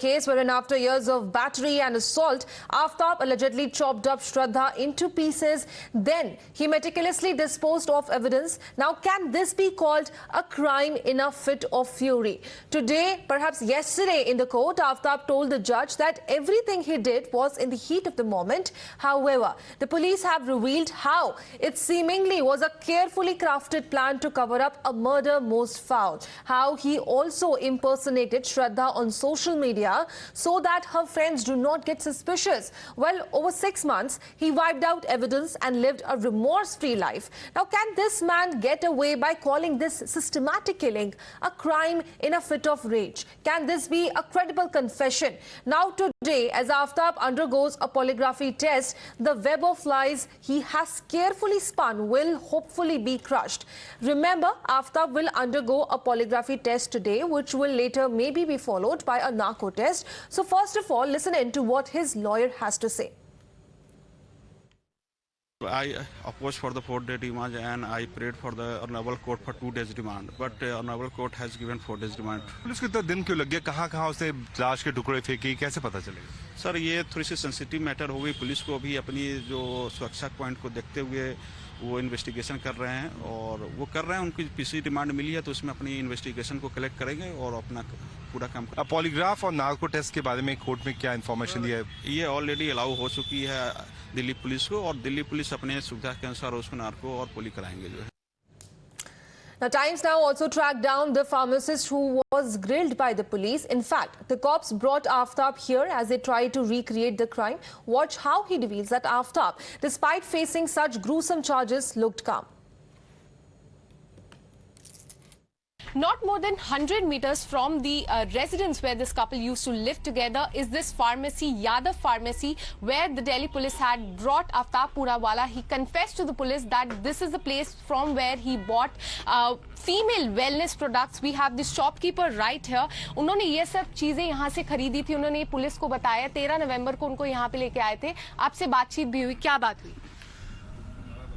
Case wherein after years of battery and assault, Aaftab allegedly chopped up Shraddha into pieces. Then he meticulously disposed of evidence. Now, can this be called a crime in a fit of fury? Today, perhaps yesterday in the court, Aaftab told the judge that everything he did was in the heat of the moment. However, the police have revealed how it seemingly was a carefully crafted plan to cover up a murder most foul. How he also impersonated Shraddha on social media so that her friends do not get suspicious. Well, over 6 months, he wiped out evidence and lived a remorse-free life. Now, can this man get away by calling this systematic killing a crime in a fit of rage? Can this be a credible confession? Now, today, as Aaftab undergoes a polygraphy test, the web of lies he has carefully spun will hopefully be crushed. Remember, Aaftab will undergo a polygraphy test today, which will later maybe be followed by a narco test. So first of all, listen in to what his lawyer has to say. I opposed for the 4-day remand and I prayed for the Honorable Court for 2 days remand, but Honorable Court has given 4 days remand. Police को इतना दिन क्यों लग गया? कहाँ उसे लाश के टुकड़े फेंकी, कैसे पता चलेगा? सर, ये थोड़ी सी सेंसिटिव मैटर हो गई। पुलिस को अभी अपनी जो सुरक्षा पॉइंट को देखते हुए वो इन्वेस्टिगेशन कर रहे हैं और वो कर रहे हैं। उनकी पीसी रिमांड मिली है तो उसमें अपनी इन्वेस्टिगेशन को कलेक्ट करेंगे और अपना पूरा काम करेंगे। पॉलीग्राफ और नार्को टेस्ट के बारे में कोर्ट में क्या इन्फॉर्मेशन दी है? ये ऑलरेडी अलाउ हो चुकी है दिल्ली पुलिस को और दिल्ली पुलिस अपने सुविधा के अनुसार उसको नार्को और पोली कराएंगे जो है। Now, Times now also tracked down the pharmacist who was grilled by the police. In fact, the cops brought Aaftab here as they tried to recreate the crime. Watch how he reveals that Aaftab, despite facing such gruesome charges, looked calm. Not more than 100 meters from the residence where this couple used to live together is this pharmacy, Yadav Pharmacy, where the Delhi police had brought Aaftab Poonawalla. He confessed to the police that this is the place from where he bought female wellness products. We have the shopkeeper right here. उन्होंने ये सब चीजें यहाँ से खरीदी थी। उन्होंने police को बताया। 13 नवंबर को उनको यहाँ पे लेके आए थे। आपसे बातचीत भी हुई, क्या बात हुई?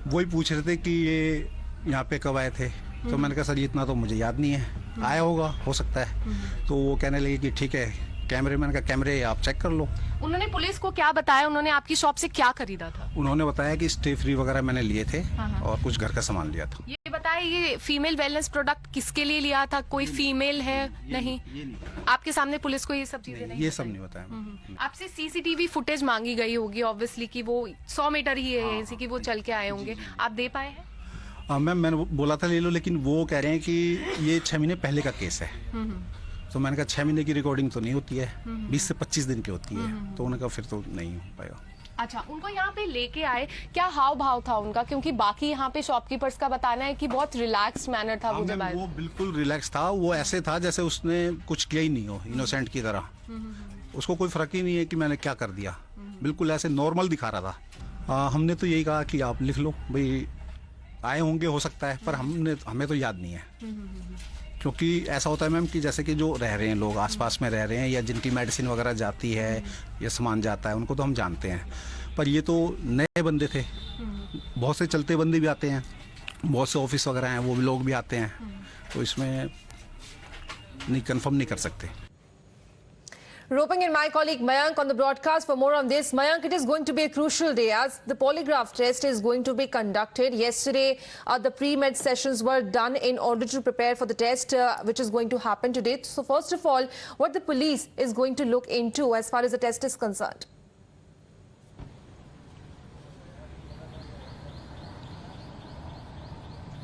वही पूछ रहे थे कि ये यहाँ पे कब आए थे। तो मैंने कहा सर इतना तो मुझे याद नहीं है, आया होगा, हो सकता है। तो वो कहने लगे कि ठीक है, कैमरे, मैंने कहा कैमरे आप चेक कर लो। उन्होंने पुलिस को क्या बताया? उन्होंने आपकी शॉप से क्या खरीदा था? उन्होंने बताया कि स्टे फ्री वगैरह मैंने लिए थे और कुछ घर का सामान लिया था। ये बताया ये फीमेल वेलनेस प्रोडक्ट किसके लिए लिया था? कोई फीमेल है? नहीं, आपके सामने पुलिस को ये सब चीजें नहीं? ये सब नहीं बताया। आपसे सीसीटीवी फुटेज मांगी गई होगी ऑब्वियसली कि वो 100 मीटर ही है ऐसी कि वो चल के आए होंगे, आप दे पाए हैं? मैम मैंने बोला था ले लो, लेकिन वो कह रहे हैं कि ये 6 महीने पहले का केस है। तो मैंने कहा 6 महीने की रिकॉर्डिंग तो नहीं होती है, 20 से 25 दिन की होती है। तो उन्होंने कहा फिर तो नहीं हो पाएगा। अच्छा, उनको यहाँ पे लेके आए, क्या हाव भाव था उनका? क्योंकि बाकी यहाँ पे शॉपकीपर्स का बताना है कि बहुत रिलैक्स मैनर था वो जब आए। वो बिल्कुल रिलैक्स था, वो ऐसे था जैसे उसने कुछ किया ही नहीं हो, इनोसेंट की तरह। उसको कोई फर्क ही नहीं है कि मैंने क्या कर दिया, बिल्कुल ऐसे नॉर्मल दिखा रहा था। हमने तो यही कहा कि आप लिख लो भाई, आए होंगे हो सकता है, पर हमें तो याद नहीं है। क्योंकि ऐसा होता है मैम कि जैसे कि जो रह रहे हैं लोग आसपास में रह रहे हैं या जिनकी मेडिसिन वगैरह जाती है या सामान जाता है, उनको तो हम जानते हैं। पर ये तो नए बंदे थे, बहुत से चलते बंदे भी आते हैं, बहुत से ऑफिस वगैरह हैं वो भी लोग भी आते हैं। तो इसमें नहीं, कंफर्म नहीं कर सकते। Roping in my colleague Mayank on the broadcast for more on this. Mayank, it is going to be a crucial day as the polygraph test is going to be conducted. Yesterday, the pre-med sessions were done in order to prepare for the test, which is going to happen today. So first of all, what the police is going to look into as far as the test is concerned?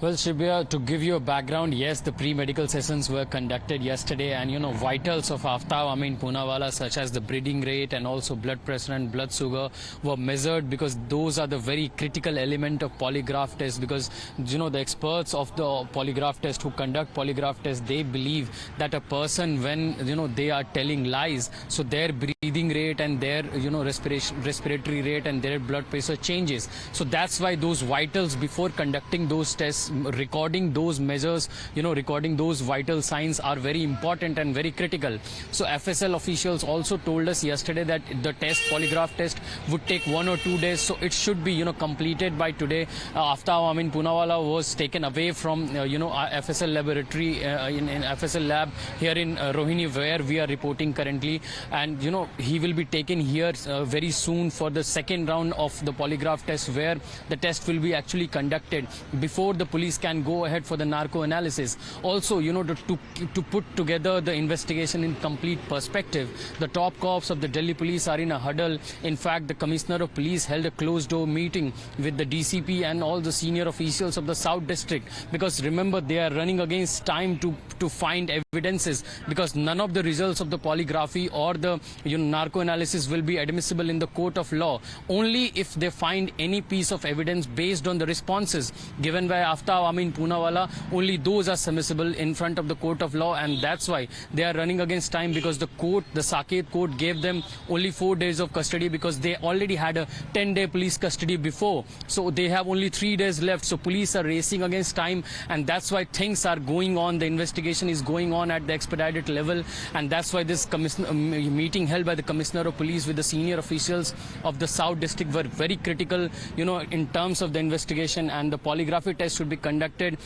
Well, Shibya, to give you a background, yes, the pre-medical sessions were conducted yesterday, and vitals of Aaftab Amin Poonawalla, such as the breathing rate and also blood pressure and blood sugar, were measured because those are the very critical element of polygraph test. Because the experts of the polygraph test who conduct polygraph test, they believe that a person, when they are telling lies, so their breathing rate and their respiratory rate and their blood pressure changes. So that's why those vitals before conducting those tests recording those measures, recording those vital signs are very important and very critical. So FSL officials also told us yesterday that the polygraph test would take 1 or 2 days, so it should be completed by today. Aaftab Amin Poonawalla was taken away from FSL laboratory in FSL lab here in Rohini, where we are reporting currently, and he will be taken here very soon for the second round of the polygraph test, where the test will be actually conducted before the police can go ahead for the narco analysis. Also, to put together the investigation in complete perspective, the top cops of the Delhi police are in a huddle. In fact, the Commissioner of Police held a closed-door meeting with the DCP and all the senior officials of the South District, because remember, they are running against time to find evidences, because none of the results of the polygraphy or the narco analysis will be admissible in the court of law. Only if they find any piece of evidence based on the responses given by Aaftab Amin Poonawalla, only those are submissible in front of the court of law, and that's why they are running against time, because the Saket court gave them only 4 days of custody, because they already had a 10-day police custody before. So they have only 3 days left. So police are racing against time, and that's why things are going on. The investigation is going on at the expedited level, and that's why this meeting held by the Commissioner of Police with the senior officials of the South District were very critical, in terms of the investigation, and the polygraphy test should be conducted,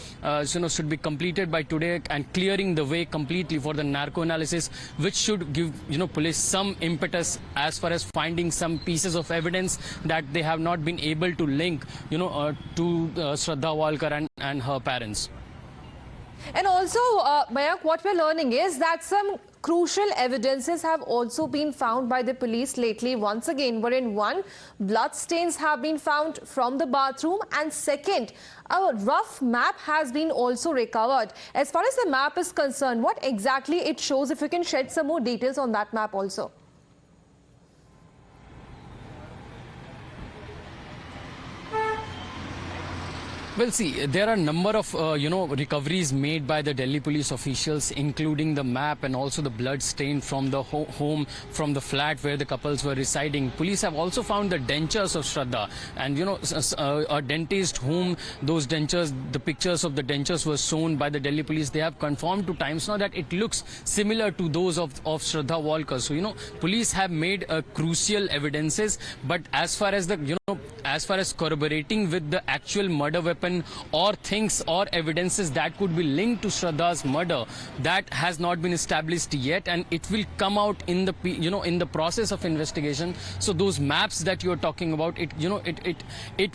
should be completed by today, and clearing the way completely for the narco analysis, which should give, police some impetus as far as finding some pieces of evidence that they have not been able to link, to Shraddha Walkar and her parents. And also, Mayank, what we're learning is that some crucial evidences have also been found by the police lately, once again, wherein one, blood stains have been found from the bathroom, and second, a rough map has been also recovered. As far as the map is concerned, what exactly it shows? If you can shed some more details on that map also. Well, see, there are a number of, recoveries made by the Delhi police officials, including the map and also the blood stain from the home, from the flat where the couples were residing. Police have also found the dentures of Shraddha, and, a dentist whom those dentures, the pictures of the dentures were shown by the Delhi police. They have confirmed to Times Now that it looks similar to those of Shraddha Walkar. So, police have made crucial evidences, but as far as the, as far as corroborating with the actual murder weapon or things or evidences that could be linked to Shraddha's murder, that has not been established yet, and it will come out in the in the process of investigation. So those maps that you're talking about,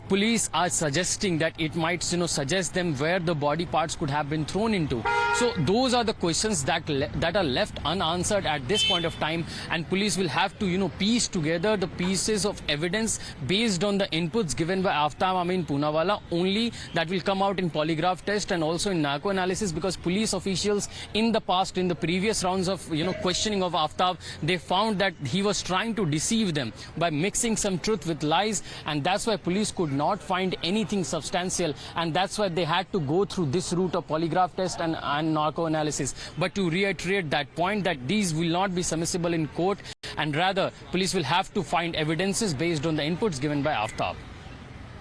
police are suggesting that it might suggest them where the body parts could have been thrown into. So those are the questions that are left unanswered at this point of time, and police will have to piece together the pieces of evidence based on the inputs given by Aaftab Amin Poonawalla. Only that will come out in polygraph test and also in narco analysis, because police officials in the past, in the previous rounds of questioning of Aaftab, they found that he was trying to deceive them by mixing some truth with lies, and that's why police could not find anything substantial, and that's why they had to go through this route of polygraph test and narco analysis. But to reiterate that point, that these will not be submissible in court, and rather police will have to find evidences based on the inputs given by Aaftab.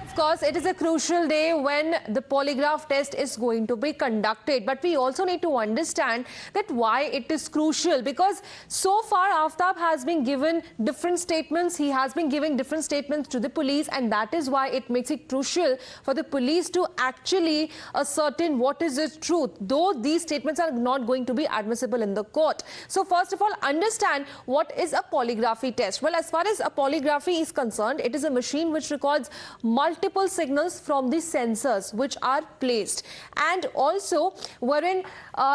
Of course, it is a crucial day when the polygraph test is going to be conducted. But we also need to understand that why it is crucial, because so far Aaftab has been given different statements. He has been giving different statements to the police, and that is why it makes it crucial for the police to actually ascertain what is the truth, though these statements are not going to be admissible in the court. So first of all, understand what is a polygraphy test. Well, as far as a polygraphy is concerned, it is a machine which records multiple signals from the sensors which are placed, and also wherein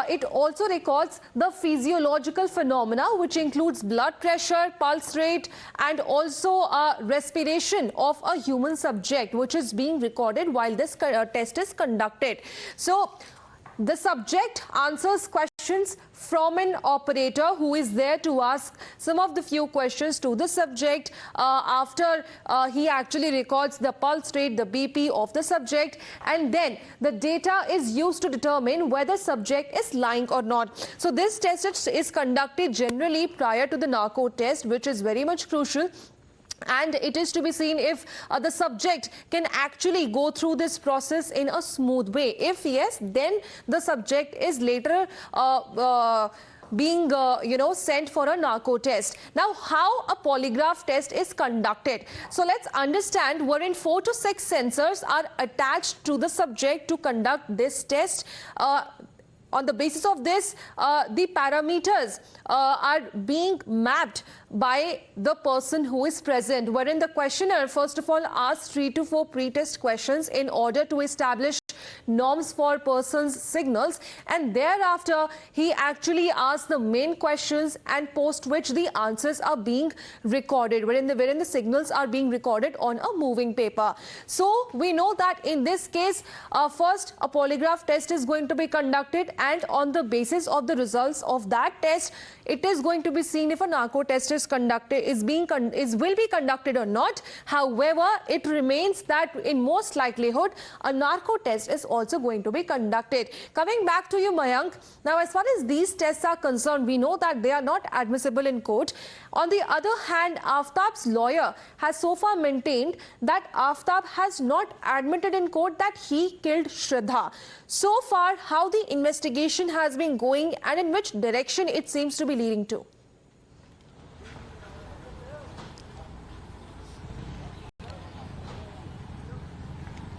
it also records the physiological phenomena, which includes blood pressure, pulse rate, and also respiration of a human subject, which is being recorded while this test is conducted. So the subject answers questions from an operator who is there to ask some of the few questions to the subject. After he actually records the pulse rate, the BP of the subject, and then the data is used to determine whether subject is lying or not. So this test is conducted generally prior to the narco test, which is very much crucial. And it is to be seen if the subject can actually go through this process in a smooth way. If yes, then the subject is later being sent for a narco test. Now, how a polygraph test is conducted? So let's understand, wherein 4 to 6 sensors are attached to the subject to conduct this test. On the basis of this, the parameters are being mapped by the person who is present, wherein the questionnaire first of all asks 3 to 4 pre-test questions in order to establish norms for person's signals, and thereafter he actually asks the main questions, and post which the answers are being recorded, wherein the signals are being recorded on a moving paper. So we know that in this case, first a polygraph test is going to be conducted, and on the basis of the results of that test, it is going to be seen if a narco test is conducted, will be conducted or not. However, it remains that in most likelihood a narco test is also going to be conducted. Coming back to you, Mayank, now as far as these tests are concerned, we know that they are not admissible in court. On the other hand, Aaftab's lawyer has so far maintained that Aaftab has not admitted in court that he killed Shraddha. So far, how the investigation has been going and in which direction it seems to be leading to?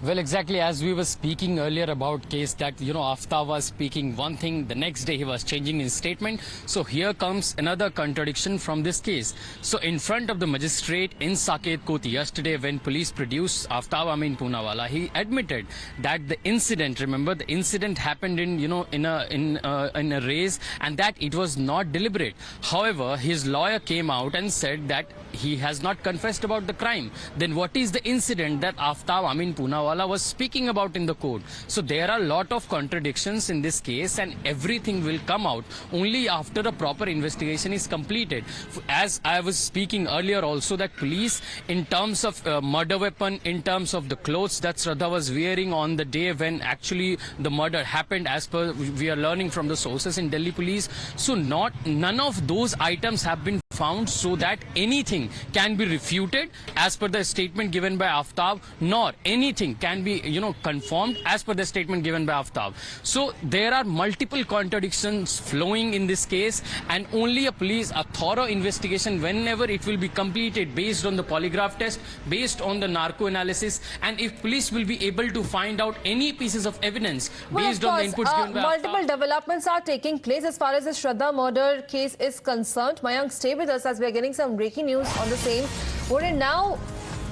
Well, exactly as we were speaking earlier about case that, Aaftab was speaking one thing, the next day he was changing his statement. So here comes another contradiction from this case. So in front of the magistrate in Saket Koti yesterday, when police produced Aaftab Amin Poonawalla, he admitted that the incident, remember, the incident happened in, in a race, and that it was not deliberate. However, his lawyer came out and said that he has not confessed about the crime. Then what is the incident that Aaftab Amin Poonawalla was speaking about in the court? So there are a lot of contradictions in this case, and everything will come out only after a proper investigation is completed. As I was speaking earlier also, that police, in terms of murder weapon, in terms of the clothes that Shraddha was wearing on the day when actually the murder happened, as per we are learning from the sources in Delhi police, so none of those items have been found, so that anything can be refuted as per the statement given by Aaftab, nor anything can be confirmed as per the statement given by Aaftab. So there are multiple contradictions flowing in this case, and only a thorough investigation, whenever it will be completed based on the polygraph test, based on the narco analysis, and if police will be able to find out any pieces of evidence based on the inputs given by multiple Aaftab. developments are taking place as far as the Shraddha murder case is concerned. Mayank, stay with us as we are getting some breaking news on the same. Wherein now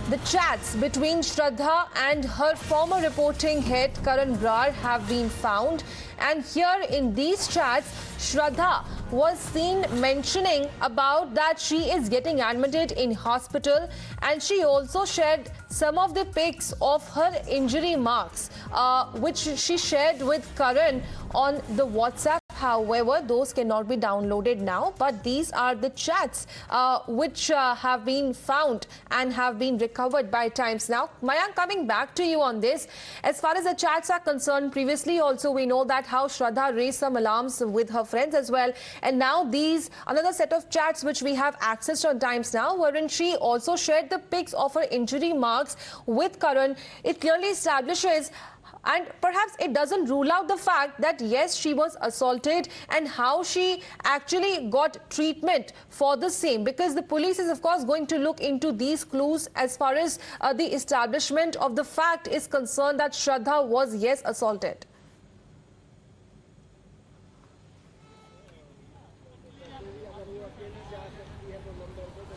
the chats between Shraddha and her former reporting head Karan Brar have been found, and here in these chats, Shraddha was seen mentioning about that she is getting admitted in hospital, and she also shared some of the pics of her injury marks, which she shared with Karan on the WhatsApp. However, those cannot be downloaded now, but these are the chats which have been found and have been recovered by Times Now. Mayank, coming back to you on this, as far as the chats are concerned, previously also we know that how Shraddha raised some alarms with her friends as well, and now these another set of chats which we have accessed on Times Now, wherein she also shared the pics of her injury marks with Karan. It clearly establishes, and perhaps it doesn't rule out the fact that yes, she was assaulted, and how she actually got treatment for the same, because the police is of course going to look into these clues as far as the establishment of the fact is concerned that Shraddha was yes assaulted.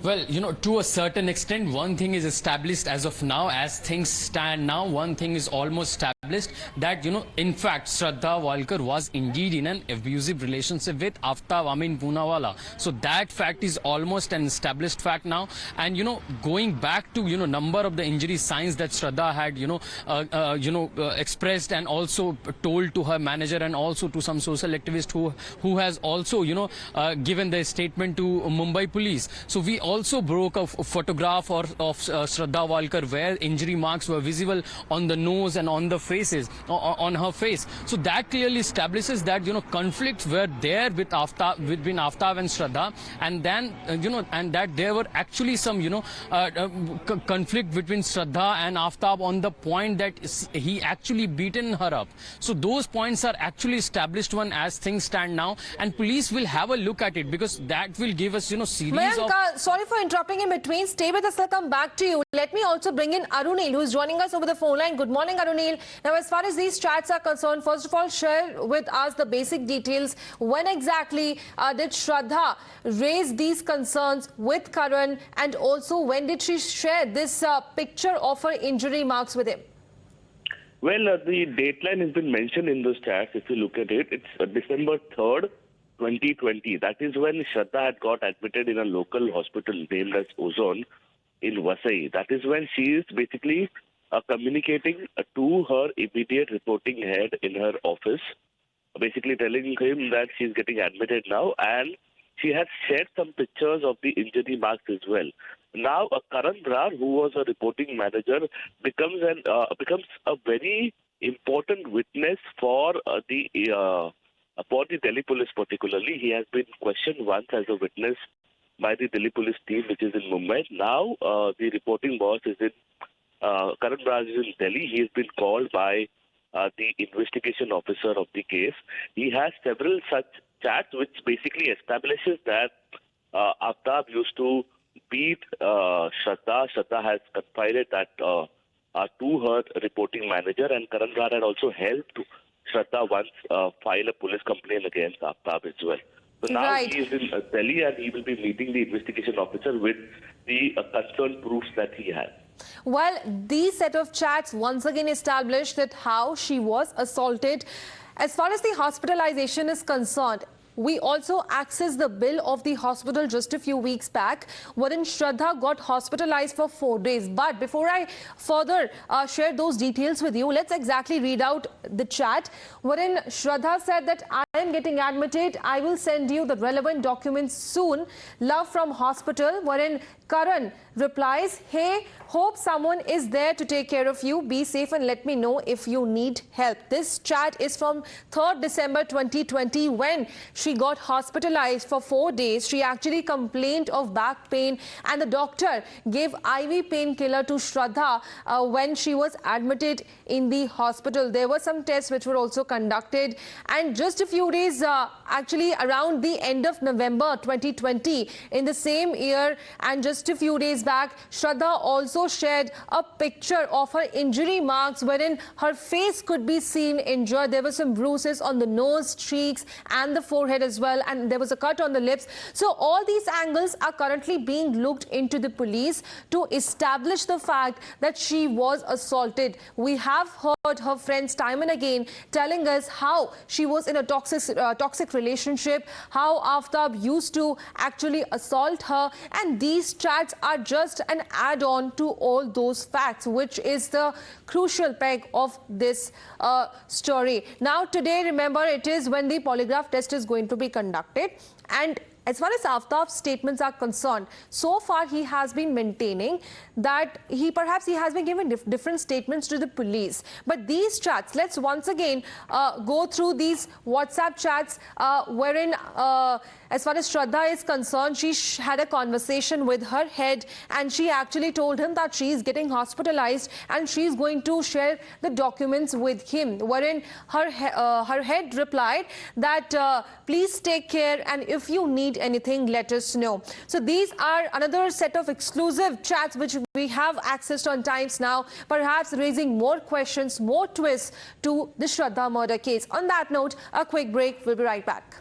Well, to a certain extent, one thing is established as of now. As things stand now, one thing is almost established, that, in fact, Shraddha Walkar was indeed in an abusive relationship with Aaftab Amin Poonawalla. So that fact is almost an established fact now. And, going back to, number of the injury signs that Shraddha had, expressed and also told to her manager, and also to some social activist who has also, given the statement to Mumbai police. So we also broke a photograph of Shraddha Walkar where injury marks were visible on the nose and on the face. faces, on her face. So that clearly establishes that, you know, conflicts were there with Aaftab, between Aaftab and Shraddha, and then, you know, and that there were actually some, you know, conflict between Shraddha and Aaftab on the point that he actually beaten her up. So those points are actually established one as things stand now, and police will have a look at it, because that will give us, you know, series Mayank, of... sorry for interrupting in between. Stay with us. I'll come back to you. Let me also bring in Arunil, who is joining us over the phone line. Good morning, Arunil. Now, as far as these chats are concerned, first of all, share with us the basic details. When exactly did Shraddha raise these concerns with Karan, and also when did she share this picture of her injury marks with him? Well, the dateline has been mentioned in those chats. If you look at it, it's December 3rd, 2020. That is when Shraddha had got admitted in a local hospital named as Ozone in Vasai. That is when she is basically communicating to her immediate reporting head in her office, basically telling him that she's getting admitted now, and she has shared some pictures of the injury marks as well. Now, Karan Brar, who was a reporting manager, becomes a very important witness for the Delhi police particularly. He has been questioned once as a witness by the Delhi police team, which is in Mumbai. Now, the reporting boss is in, Karan Brar is in Delhi. He has been called by the investigation officer of the case. He has several such chats which basically establishes that Aaftab used to beat Shraddha. Shraddha has confided that to her reporting manager, and Karan Brar had also helped Shraddha once file a police complaint against Aaftab as well. So now he is in Delhi, and he will be meeting the investigation officer with the concerned proofs that he has. Well, these set of chats once again established that how she was assaulted. As far as the hospitalization is concerned, we also accessed the bill of the hospital just a few weeks back, wherein Shraddha got hospitalized for 4 days. But before I further share those details with you, let's exactly read out the chat, wherein Shraddha said that I am getting admitted. I will send you the relevant documents soon. Love from hospital. Wherein Karan replies, hey, hope someone is there to take care of you. Be safe and let me know if you need help. This chat is from 3rd December 2020 when she got hospitalized for 4 days. She actually complained of back pain, and the doctor gave IV painkiller to Shraddha when she was admitted in the hospital. There were some tests which were also conducted, and just a few days actually around the end of November 2020 in the same year, and just a few days back, Shraddha also shared a picture of her injury marks wherein her face could be seen injured. There were some bruises on the nose, cheeks and the forehead as well, and there was a cut on the lips. So all these angles are currently being looked into the police to establish the fact that she was assaulted. We have heard her friends time and again telling us how she was in a toxic relationship, how Aaftab used to actually assault her, and these chats are just an add-on to all those facts, which is the crucial peg of this story. Now today, remember, it is when the polygraph test is going to be conducted, and as far as Aaftab's statements are concerned, so far he has been maintaining that he has been giving different statements to the police. But these chats, let's once again go through these WhatsApp chats wherein as far as Shraddha is concerned, she had a conversation with her head, and she actually told him that she is getting hospitalized and she is going to share the documents with him, wherein her head replied that please take care, and if you need anything, let us know. So these are another set of exclusive chats which we have accessed on Times Now, perhaps raising more questions, more twists to the Shraddha murder case. On that note, a quick break. We'll be right back.